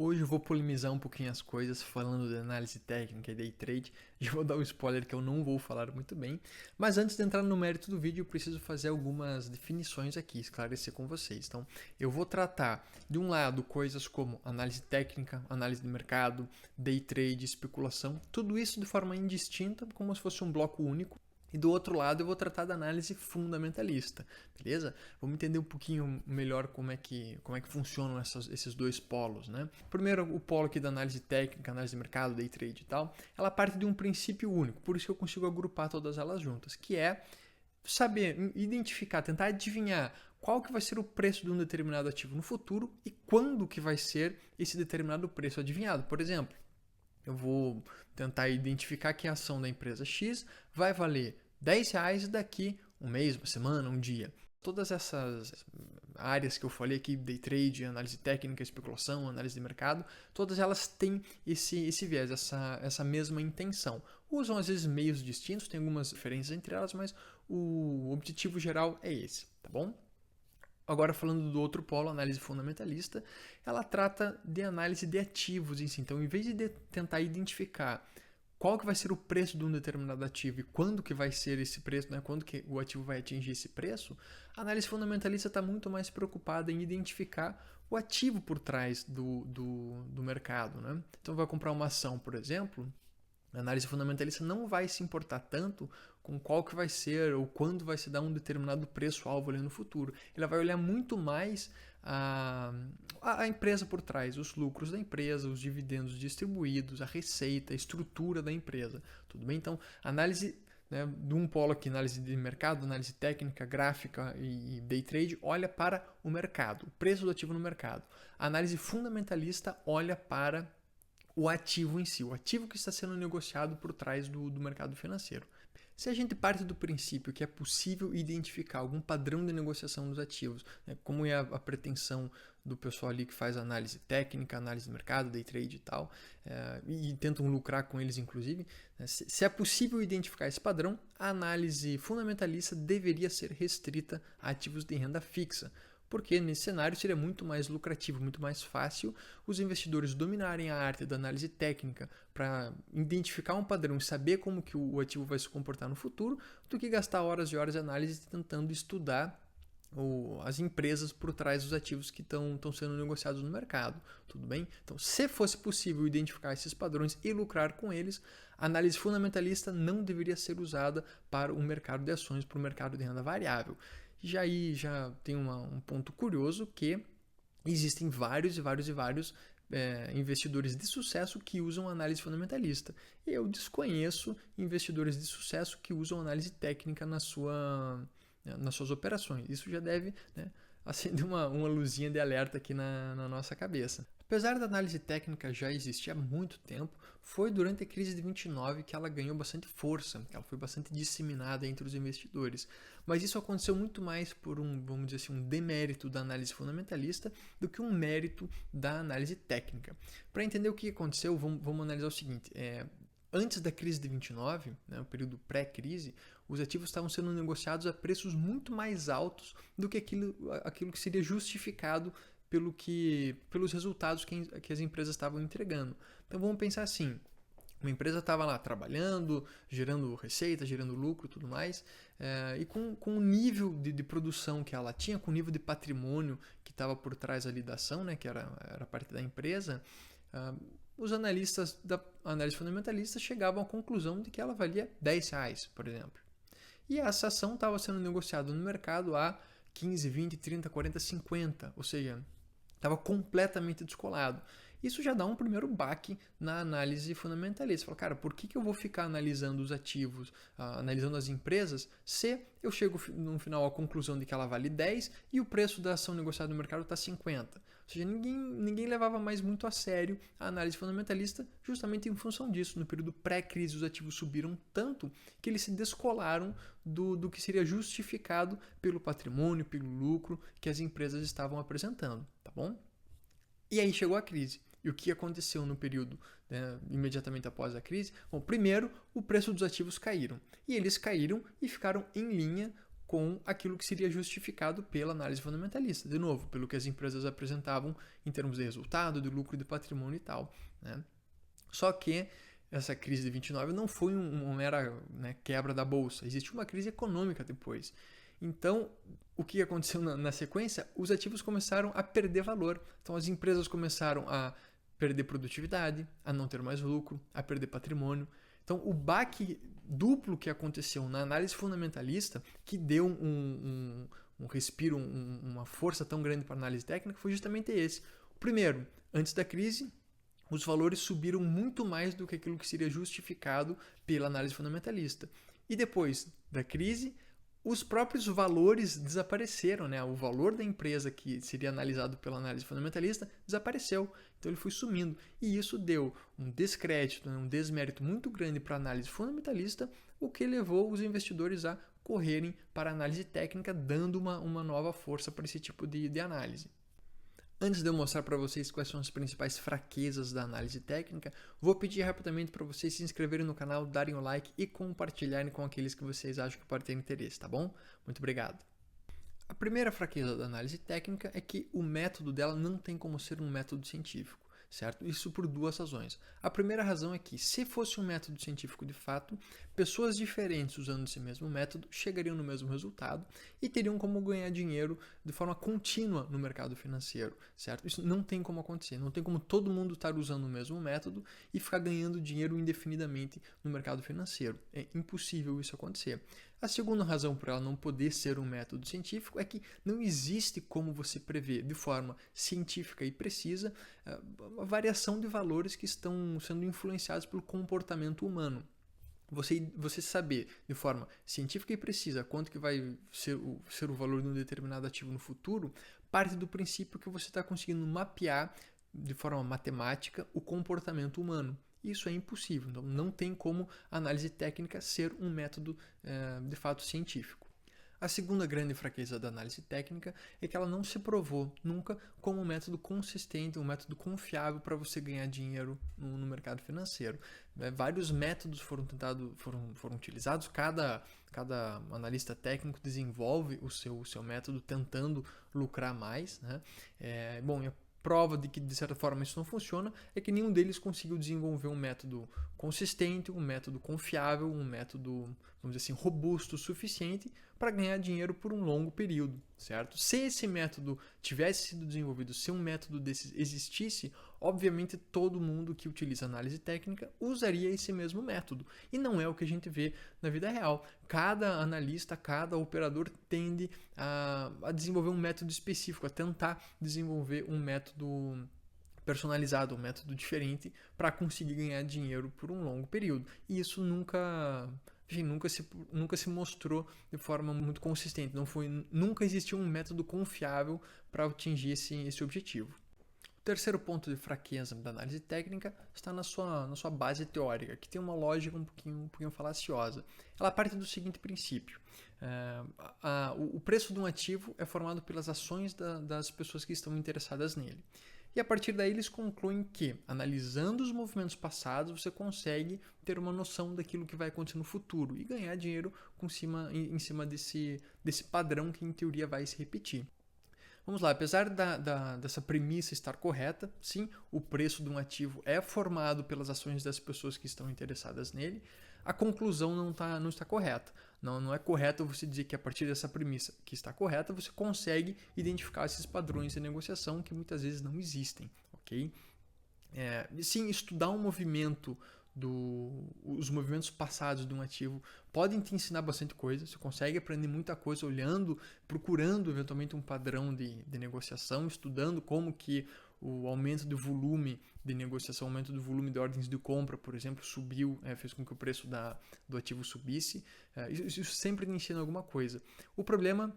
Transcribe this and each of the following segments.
Hoje eu vou polemizar um pouquinho as coisas, falando de análise técnica e day trade. Já vou dar o spoiler que eu não vou falar muito bem. Mas antes de entrar no mérito do vídeo, eu preciso fazer algumas definições aqui, esclarecer com vocês. Então, eu vou tratar, de um lado, coisas como análise técnica, análise de mercado, day trade, especulação, tudo isso de forma indistinta, como se fosse um bloco único. E do outro lado eu vou tratar da análise fundamentalista, beleza? Vamos entender um pouquinho melhor como é que funcionam esses dois polos, né? Primeiro, o polo aqui da análise técnica, análise de mercado, day trade e tal, ela parte de um princípio único, por isso que eu consigo agrupar todas elas juntas, que é saber identificar, tentar adivinhar qual que vai ser o preço de um determinado ativo no futuro e quando que vai ser esse determinado preço adivinhado. Por exemplo, eu vou tentar identificar que a ação da empresa X vai valer R$ 10 daqui um mês, uma semana, um dia. Todas essas áreas que eu falei aqui, day trade, análise técnica, especulação, análise de mercado, todas elas têm esse viés, essa mesma intenção. Usam às vezes meios distintos, tem algumas diferenças entre elas, mas o objetivo geral é esse, tá bom? Agora falando do outro polo, análise fundamentalista, ela trata de análise de ativos em si. Então, em vez de tentar identificar qual que vai ser o preço de um determinado ativo e quando que vai ser esse preço, né? Quando que o ativo vai atingir esse preço, a análise fundamentalista está muito mais preocupada em identificar o ativo por trás do mercado, né? Então, vai comprar uma ação, por exemplo, a análise fundamentalista não vai se importar tanto com qual que vai ser ou quando vai se dar um determinado preço-alvo ali no futuro. Ela vai olhar muito mais a empresa por trás, os lucros da empresa, os dividendos distribuídos, a receita, a estrutura da empresa. Tudo bem? Então, análise, né, de um polo aqui, análise de mercado, análise técnica, gráfica e day trade, olha para o mercado, o preço do ativo no mercado. A análise fundamentalista olha para o ativo em si, o ativo que está sendo negociado por trás do mercado financeiro. Se a gente parte do princípio que é possível identificar algum padrão de negociação dos ativos, né, como é a pretensão do pessoal ali que faz análise técnica, análise de mercado, day trade e tal, e tentam lucrar com eles inclusive, né, se é possível identificar esse padrão, a análise fundamentalista deveria ser restrita a ativos de renda fixa, porque nesse cenário seria muito mais lucrativo, muito mais fácil os investidores dominarem a arte da análise técnica para identificar um padrão e saber como que o ativo vai se comportar no futuro, do que gastar horas e horas de análise tentando estudar as empresas por trás dos ativos que estão sendo negociados no mercado, tudo bem? Então, se fosse possível identificar esses padrões e lucrar com eles, a análise fundamentalista não deveria ser usada para o mercado de ações, para o mercado de renda variável. Já tem um ponto curioso que existem vários investidores de sucesso que usam análise fundamentalista. Eu desconheço investidores de sucesso que usam análise técnica nas suas operações. Isso já deve, né, acender uma luzinha de alerta aqui na nossa cabeça. Apesar da análise técnica já existir há muito tempo, foi durante a crise de 29 que ela ganhou bastante força, ela foi bastante disseminada entre os investidores. Mas isso aconteceu muito mais por vamos dizer assim, um demérito da análise fundamentalista do que um mérito da análise técnica. Para entender o que aconteceu, vamos analisar o seguinte. Antes da crise de 29, né, o período pré-crise, os ativos estavam sendo negociados a preços muito mais altos do que aquilo que seria justificado pelos resultados que as empresas estavam entregando. Então vamos pensar assim, uma empresa estava lá trabalhando, gerando receita, gerando lucro e tudo mais, e com o nível de produção que ela tinha, com o nível de patrimônio que estava por trás ali da ação, né, que era parte da empresa, os analistas da análise fundamentalista chegavam à conclusão de que ela valia R$ 10, por exemplo. E essa ação estava sendo negociada no mercado a 15, 20, 30, 40, 50, ou seja, estava completamente descolado. Isso já dá um primeiro baque na análise fundamentalista. Fala, cara, por que eu vou ficar analisando os ativos, analisando as empresas, se eu chego no final à conclusão de que ela vale 10 e o preço da ação negociada no mercado está 50? Ou seja, ninguém levava mais muito a sério a análise fundamentalista justamente em função disso. No período pré-crise, os ativos subiram tanto que eles se descolaram do que seria justificado pelo patrimônio, pelo lucro que as empresas estavam apresentando, tá bom? E aí chegou a crise. E o que aconteceu no período, né, imediatamente após a crise? Bom, primeiro, o preço dos ativos caíram. E eles caíram e ficaram em linha com aquilo que seria justificado pela análise fundamentalista. De novo, pelo que as empresas apresentavam em termos de resultado, de lucro, de patrimônio e tal, né? Só que essa crise de 29 não foi uma mera, né, quebra da bolsa. Existe uma crise econômica depois. Então, o que aconteceu na sequência? Os ativos começaram a perder valor. Então, as empresas começaram a perder produtividade, a não ter mais lucro, a perder patrimônio. Então, o baque duplo que aconteceu na análise fundamentalista, que deu um respiro, uma força tão grande para a análise técnica, foi justamente esse. Primeiro, antes da crise, os valores subiram muito mais do que aquilo que seria justificado pela análise fundamentalista. E depois da crise, os próprios valores desapareceram, né? O valor da empresa que seria analisado pela análise fundamentalista desapareceu. Então ele foi sumindo. E isso deu um descrédito, um desmérito muito grande para a análise fundamentalista, o que levou os investidores a correrem para a análise técnica, dando uma nova força para esse tipo de análise. Antes de eu mostrar para vocês quais são as principais fraquezas da análise técnica, vou pedir rapidamente para vocês se inscreverem no canal, darem o like e compartilharem com aqueles que vocês acham que podem ter interesse, tá bom? Muito obrigado. A primeira fraqueza da análise técnica é que o método dela não tem como ser um método científico, certo? Isso por duas razões. A primeira razão é que, se fosse um método científico de fato, pessoas diferentes usando esse mesmo método chegariam no mesmo resultado e teriam como ganhar dinheiro de forma contínua no mercado financeiro, certo? Isso não tem como acontecer, não tem como todo mundo estar usando o mesmo método e ficar ganhando dinheiro indefinidamente no mercado financeiro. É impossível isso acontecer. A segunda razão por ela não poder ser um método científico é que não existe como você prever de forma científica e precisa a variação de valores que estão sendo influenciados pelo comportamento humano. Você saber de forma científica e precisa quanto que vai ser o valor de um determinado ativo no futuro, parte do princípio que você está conseguindo mapear de forma matemática o comportamento humano. Isso é impossível, então não tem como a análise técnica ser um método de fato científico. A segunda grande fraqueza da análise técnica é que ela não se provou nunca como um método consistente, um método confiável para você ganhar dinheiro no mercado financeiro. Vários métodos foram utilizados, cada analista técnico desenvolve o seu método tentando lucrar mais, né? Prova de que, de certa forma, isso não funciona é que nenhum deles conseguiu desenvolver um método consistente, um método confiável, um método, vamos dizer assim, robusto o suficiente para ganhar dinheiro por um longo período, certo? Se esse método tivesse sido desenvolvido, se um método desses existisse, obviamente todo mundo que utiliza análise técnica usaria esse mesmo método. E não é o que a gente vê na vida real. Cada analista, cada operador tende a desenvolver um método específico, a tentar desenvolver um método personalizado, um método diferente para conseguir ganhar dinheiro por um longo período. E isso nunca se mostrou de forma muito consistente. Nunca existiu um método confiável para atingir esse objetivo. O terceiro ponto de fraqueza da análise técnica está na sua base teórica, que tem uma lógica um pouquinho falaciosa. Ela parte do seguinte princípio. O preço de um ativo é formado pelas ações das pessoas que estão interessadas nele. E a partir daí eles concluem que, analisando os movimentos passados, você consegue ter uma noção daquilo que vai acontecer no futuro e ganhar dinheiro em cima desse padrão que em teoria vai se repetir. Vamos lá, apesar dessa premissa estar correta, sim, o preço de um ativo é formado pelas ações das pessoas que estão interessadas nele, a conclusão não está correta. Não é correto você dizer que a partir dessa premissa que está correta, você consegue identificar esses padrões de negociação que muitas vezes não existem, ok? Sim, estudar um movimento os movimentos passados de um ativo podem te ensinar bastante coisa, você consegue aprender muita coisa olhando, procurando eventualmente um padrão de negociação, estudando como que o aumento do volume de negociação, o aumento do volume de ordens de compra, por exemplo, subiu, fez com que o preço do ativo subisse. Isso sempre te ensina alguma coisa. O problema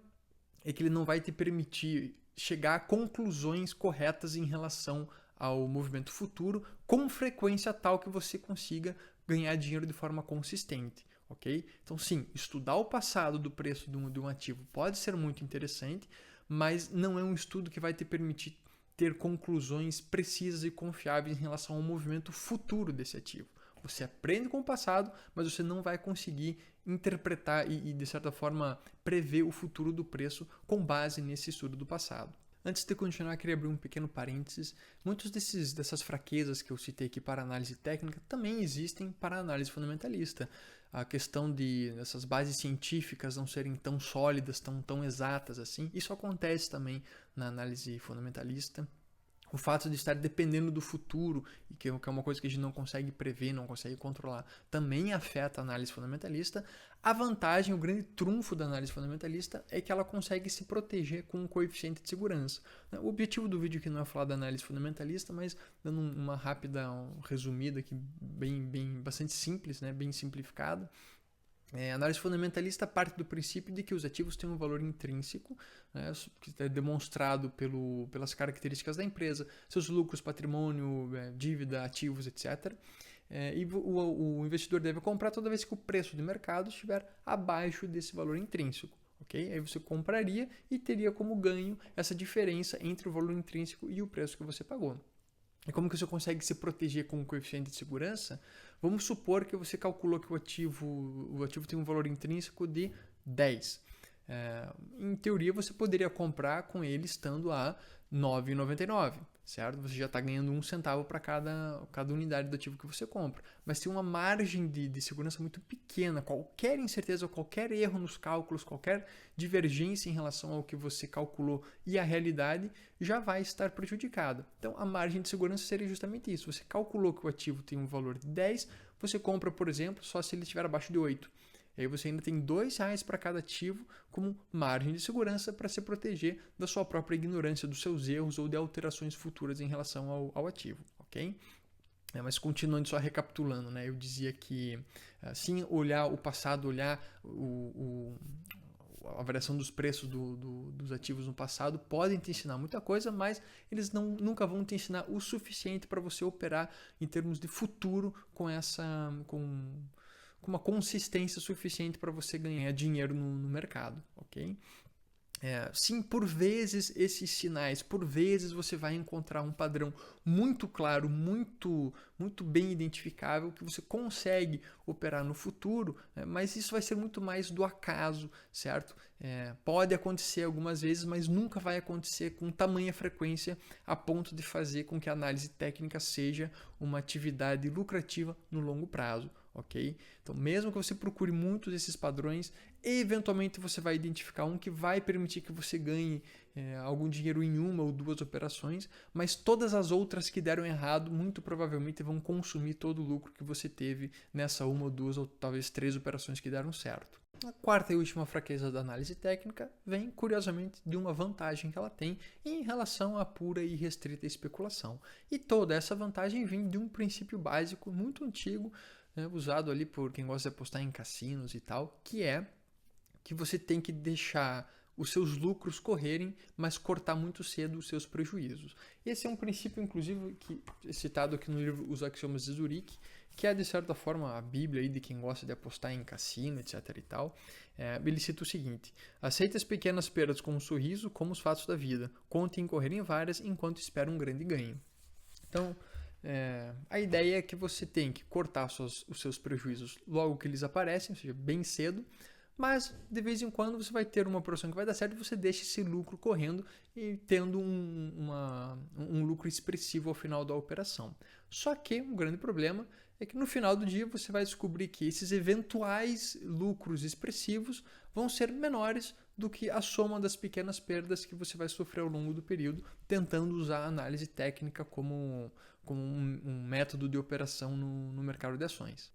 é que ele não vai te permitir chegar a conclusões corretas em relação ao movimento futuro com frequência tal que você consiga ganhar dinheiro de forma consistente, ok? Então sim, estudar o passado do preço de um ativo pode ser muito interessante, mas não é um estudo que vai te permitir ter conclusões precisas e confiáveis em relação ao movimento futuro desse ativo, Você aprende com o passado, mas você não vai conseguir interpretar e de certa forma, prever o futuro do preço com base nesse estudo do passado. Antes de continuar, queria abrir um pequeno parênteses. Muitas dessas fraquezas que eu citei aqui para análise técnica também existem para análise fundamentalista. A questão de essas bases científicas não serem tão sólidas, tão exatas assim, isso acontece também na análise fundamentalista. O fato de estar dependendo do futuro, e que é uma coisa que a gente não consegue prever, não consegue controlar, também afeta a análise fundamentalista. A vantagem, o grande trunfo da análise fundamentalista é que ela consegue se proteger com um coeficiente de segurança. O objetivo do vídeo aqui não é falar da análise fundamentalista, mas dando uma rápida resumida aqui, bastante simples, né, bem simplificada. A análise fundamentalista parte do princípio de que os ativos têm um valor intrínseco, né, que é demonstrado pelas características da empresa, seus lucros, patrimônio, dívida, ativos, etc. E o investidor deve comprar toda vez que o preço de mercado estiver abaixo desse valor intrínseco. Okay? Aí você compraria e teria como ganho essa diferença entre o valor intrínseco e o preço que você pagou. E como que você consegue se proteger com um coeficiente de segurança? Vamos supor que você calculou que o ativo tem um valor intrínseco de 10. Em teoria, você poderia comprar com ele estando a R$ 9,99, certo? Você já está ganhando 1 centavo para cada unidade do ativo que você compra. Mas tem uma margem de segurança muito pequena. Qualquer incerteza, qualquer erro nos cálculos, qualquer divergência em relação ao que você calculou e a realidade já vai estar prejudicada. Então, a margem de segurança seria justamente isso. Você calculou que o ativo tem um valor de 10, você compra, por exemplo, só se ele estiver abaixo de 8. E aí você ainda tem R$2 para cada ativo como margem de segurança para se proteger da sua própria ignorância, dos seus erros ou de alterações futuras em relação ao ativo, ok? Mas continuando, só recapitulando, né? Eu dizia que sim, olhar o passado, olhar a variação dos preços dos ativos no passado podem te ensinar muita coisa, mas eles nunca vão te ensinar o suficiente para você operar em termos de futuro com uma consistência suficiente para você ganhar dinheiro no mercado, ok? Sim, por vezes esses sinais, por vezes você vai encontrar um padrão muito claro, muito bem identificável que você consegue operar no futuro, mas isso vai ser muito mais do acaso, certo? Pode acontecer algumas vezes, mas nunca vai acontecer com tamanha frequência a ponto de fazer com que a análise técnica seja uma atividade lucrativa no longo prazo. Ok? Então, mesmo que você procure muitos desses padrões, eventualmente você vai identificar um que vai permitir que você ganhe algum dinheiro em uma ou duas operações, mas todas as outras que deram errado, muito provavelmente vão consumir todo o lucro que você teve nessa uma ou duas ou talvez 3 operações que deram certo. A quarta e última fraqueza da análise técnica vem, curiosamente, de uma vantagem que ela tem em relação à pura e restrita especulação. E toda essa vantagem vem de um princípio básico muito antigo, usado ali por quem gosta de apostar em cassinos e tal, que é que você tem que deixar os seus lucros correrem, mas cortar muito cedo os seus prejuízos. Esse é um princípio, inclusive, que é citado aqui no livro Os Axiomas de Zurique, que é, de certa forma, a bíblia aí de quem gosta de apostar em cassino, etc. e tal. Ele cita o seguinte: aceite as pequenas perdas com um sorriso, como os fatos da vida. Conte em correrem várias, enquanto espera um grande ganho. Então, a ideia é que você tem que cortar os seus prejuízos logo que eles aparecem, ou seja, bem cedo, mas de vez em quando você vai ter uma operação que vai dar certo e você deixa esse lucro correndo e tendo um lucro expressivo ao final da operação. Só que um grande problema é que no final do dia você vai descobrir que esses eventuais lucros expressivos vão ser menores do que a soma das pequenas perdas que você vai sofrer ao longo do período, tentando usar a análise técnica como um método de operação no mercado de ações.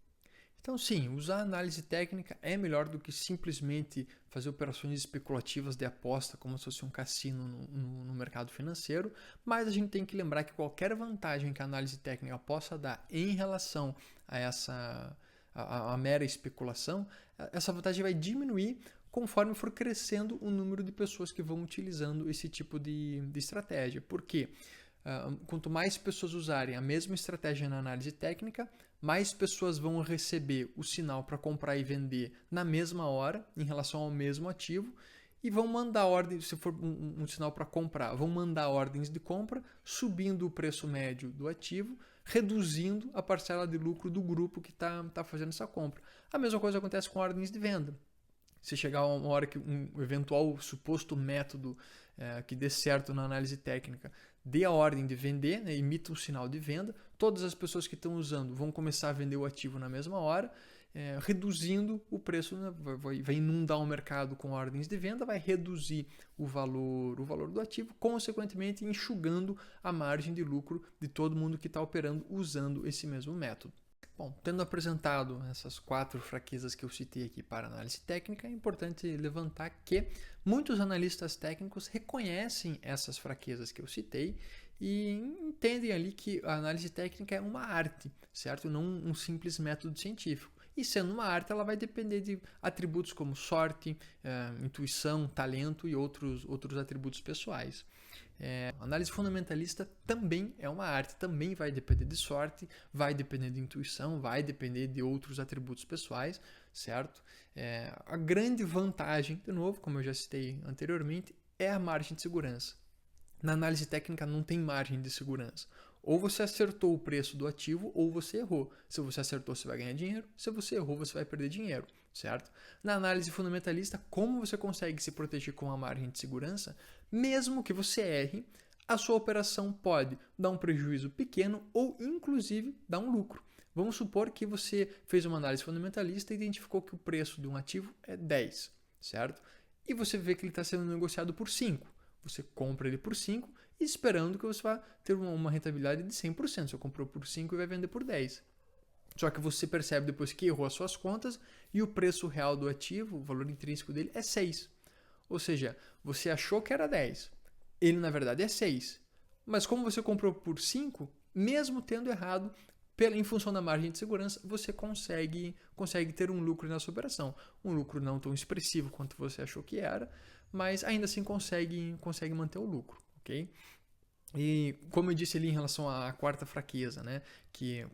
Então, sim, usar a análise técnica é melhor do que simplesmente fazer operações especulativas de aposta como se fosse um cassino no mercado financeiro, mas a gente tem que lembrar que qualquer vantagem que a análise técnica possa dar em relação a mera especulação, essa vantagem vai diminuir conforme for crescendo o número de pessoas que vão utilizando esse tipo de estratégia. Por quê? Quanto mais pessoas usarem a mesma estratégia na análise técnica, mais pessoas vão receber o sinal para comprar e vender na mesma hora, em relação ao mesmo ativo, e vão mandar ordem, se for um sinal para comprar, vão mandar ordens de compra, subindo o preço médio do ativo, reduzindo a parcela de lucro do grupo que está fazendo essa compra. A mesma coisa acontece com ordens de venda. Se chegar uma hora que um eventual suposto método que dê certo na análise técnica dê a ordem de vender, né, emita um sinal de venda, todas as pessoas que estão usando vão começar a vender o ativo na mesma hora, reduzindo o preço, né, vai inundar o mercado com ordens de venda, vai reduzir o valor do ativo, consequentemente enxugando a margem de lucro de todo mundo que está operando usando esse mesmo método. Bom, tendo apresentado essas 4 fraquezas que eu citei aqui para análise técnica, é importante levantar que muitos analistas técnicos reconhecem essas fraquezas que eu citei e entendem ali que a análise técnica é uma arte, certo? Não um simples método científico. E sendo uma arte, ela vai depender de atributos como sorte, intuição, talento e outros atributos pessoais. Análise fundamentalista também é uma arte, também vai depender de sorte, vai depender de intuição, vai depender de outros atributos pessoais, certo? A grande vantagem, de novo, como eu já citei anteriormente, é a margem de segurança. Na análise técnica não tem margem de segurança. Ou você acertou o preço do ativo ou você errou. Se você acertou, você vai ganhar dinheiro. Se você errou, você vai perder dinheiro, certo? Na análise fundamentalista, como você consegue se proteger com a margem de segurança? Mesmo que você erre, a sua operação pode dar um prejuízo pequeno ou, inclusive, dar um lucro. Vamos supor que você fez uma análise fundamentalista e identificou que o preço de um ativo é 10, certo? E você vê que ele está sendo negociado por 5. Você compra ele por 5 esperando que você vá ter uma rentabilidade de 100%. Você comprou por 5 e vai vender por 10. Só que você percebe depois que errou as suas contas e o preço real do ativo, o valor intrínseco dele, é 6. Ou seja, você achou que era 10. Ele, na verdade, é 6. Mas como você comprou por 5, mesmo tendo errado, em função da margem de segurança, você consegue ter um lucro nessa operação. Um lucro não tão expressivo quanto você achou que era, mas ainda assim consegue manter o lucro, ok? E como eu disse ali em relação à 4ª fraqueza, né, que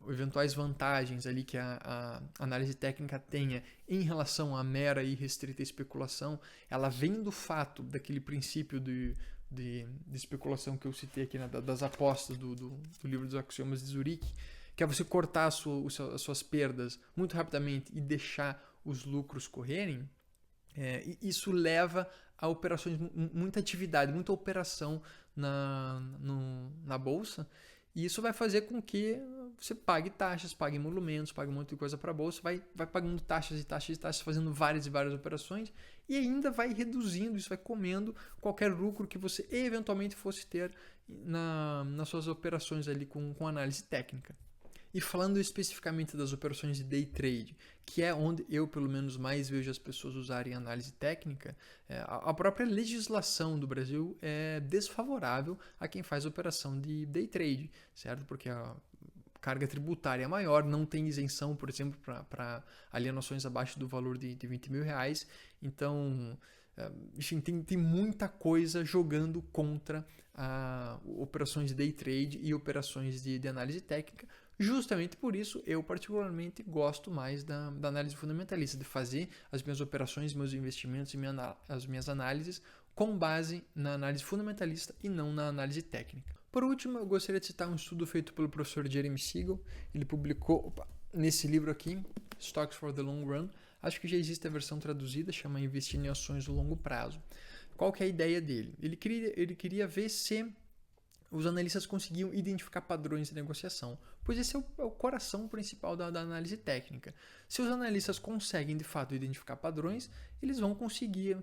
eventuais vantagens ali que a análise técnica tenha em relação à mera e restrita especulação, ela vem do fato daquele princípio de especulação que eu citei aqui, né, das apostas do livro dos Axiomas de Zurique, que é você cortar as suas perdas muito rapidamente e deixar os lucros correrem. Isso leva a operações, muita atividade, muita operação na bolsa, e isso vai fazer com que você pague taxas, pague emolumentos, pague um monte de coisa para a bolsa, vai pagando taxas e taxas e taxas, fazendo várias e várias operações, e ainda vai reduzindo, isso vai comendo qualquer lucro que você eventualmente fosse ter nas suas operações ali com análise técnica. E falando especificamente das operações de day trade, que é onde eu pelo menos mais vejo as pessoas usarem análise técnica, a própria legislação do Brasil é desfavorável a quem faz operação de day trade, certo? Porque a carga tributária é maior, não tem isenção, por exemplo, para alienações abaixo do valor de 20 mil reais. Então, enfim, tem muita coisa jogando contra operações de day trade e operações de análise técnica. Justamente por isso, eu particularmente gosto mais da análise fundamentalista, de fazer as minhas operações, meus investimentos e as minhas análises com base na análise fundamentalista e não na análise técnica. Por último, eu gostaria de citar um estudo feito pelo professor Jeremy Siegel. Ele publicou nesse livro aqui, Stocks for the Long Run. Acho que já existe a versão traduzida, chama Investindo em Ações do Longo Prazo. Qual que é a ideia dele? Ele queria ver se os analistas conseguiam identificar padrões de negociação, pois esse é o coração principal da análise técnica. Se os analistas conseguem, de fato, identificar padrões, eles vão conseguir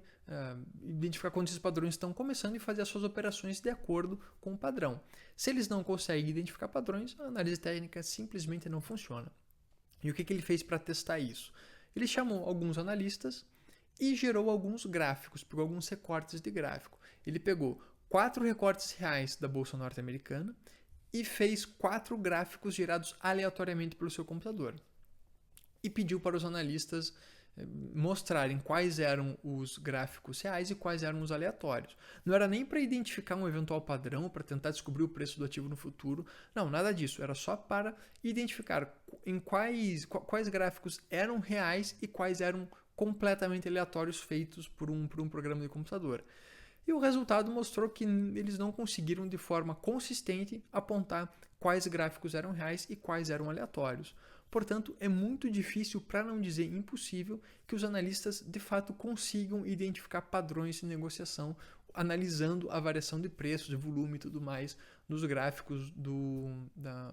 identificar quando esses padrões estão começando e fazer as suas operações de acordo com o padrão. Se eles não conseguem identificar padrões, a análise técnica simplesmente não funciona. E o que ele fez para testar isso? Ele chamou alguns analistas e gerou alguns gráficos, pegou alguns recortes de gráfico. Ele pegou 4 recortes reais da Bolsa Norte-Americana e fez 4 gráficos gerados aleatoriamente pelo seu computador. E pediu para os analistas mostrarem quais eram os gráficos reais e quais eram os aleatórios. Não era nem para identificar um eventual padrão, para tentar descobrir o preço do ativo no futuro. Não, nada disso. Era só para identificar em quais gráficos eram reais e quais eram completamente aleatórios feitos por um programa de computador. E o resultado mostrou que eles não conseguiram de forma consistente apontar quais gráficos eram reais e quais eram aleatórios. Portanto, é muito difícil, para não dizer impossível, que os analistas de fato consigam identificar padrões de negociação analisando a variação de preços, de volume e tudo mais nos gráficos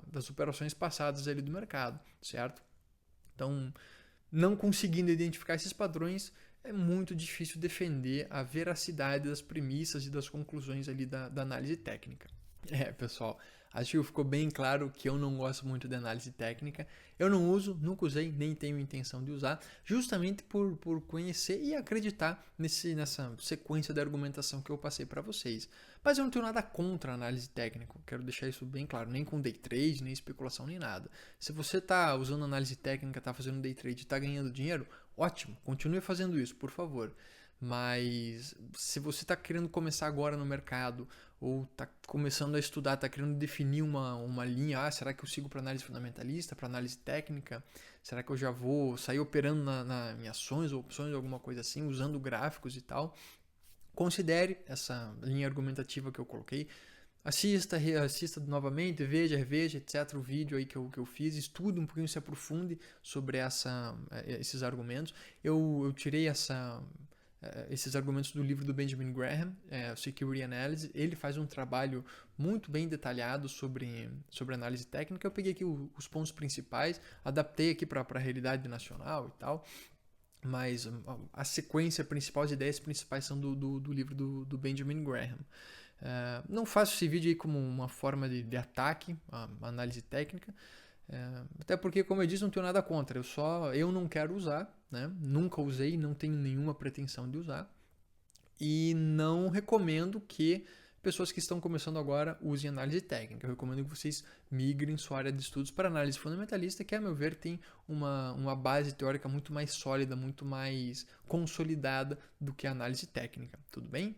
das operações passadas ali do mercado, certo? Então, não conseguindo identificar esses padrões, é muito difícil defender a veracidade das premissas e das conclusões ali da análise técnica. Pessoal, acho que ficou bem claro que eu não gosto muito de análise técnica. Eu não uso, nunca usei, nem tenho intenção de usar, justamente por conhecer e acreditar nessa sequência de argumentação que eu passei para vocês. Mas eu não tenho nada contra a análise técnica, quero deixar isso bem claro, nem com day trade, nem especulação, nem nada. Se você está usando análise técnica, está fazendo day trade e está ganhando dinheiro, ótimo, continue fazendo isso, por favor. Mas se você está querendo começar agora no mercado ou está começando a estudar, está querendo definir uma linha, será que eu sigo para análise fundamentalista, para análise técnica? Será que eu já vou sair operando em ações ou opções, alguma coisa assim, usando gráficos e tal? Considere essa linha argumentativa que eu coloquei. Assista novamente, reveja, etc. O vídeo aí que eu fiz, estude um pouquinho, se aprofunde sobre esses argumentos. Eu tirei esses argumentos do livro do Benjamin Graham, Security Analysis. Ele faz um trabalho muito bem detalhado sobre análise técnica. Eu peguei aqui os pontos principais, adaptei aqui para a realidade nacional e tal, mas a sequência principal, as ideias principais são do livro do Benjamin Graham. Não faço esse vídeo aí como uma forma de ataque à análise técnica, até porque, como eu disse, não tenho nada contra, eu não quero usar, né? Nunca usei, não tenho nenhuma pretensão de usar, e não recomendo que pessoas que estão começando agora usem análise técnica. Eu recomendo que vocês migrem sua área de estudos para análise fundamentalista, que, a meu ver, tem uma base teórica muito mais sólida, muito mais consolidada do que a análise técnica, tudo bem?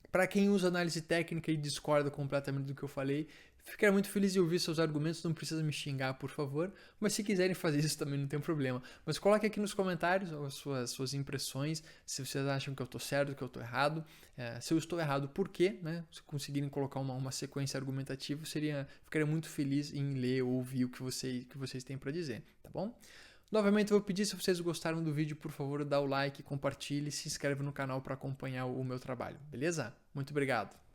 Para quem usa análise técnica e discorda completamente do que eu falei, ficaria muito feliz de ouvir seus argumentos, não precisa me xingar, por favor, mas se quiserem fazer isso também não tem problema. Mas coloque aqui nos comentários as suas impressões, se vocês acham que eu estou certo, que eu estou errado, se eu estou errado, por quê, né? Se conseguirem colocar uma sequência argumentativa, ficaria muito feliz em ler ou ouvir o que vocês têm para dizer, tá bom? Novamente eu vou pedir, se vocês gostaram do vídeo, por favor, dá o like, compartilhe e se inscreve no canal para acompanhar o meu trabalho, beleza? Muito obrigado!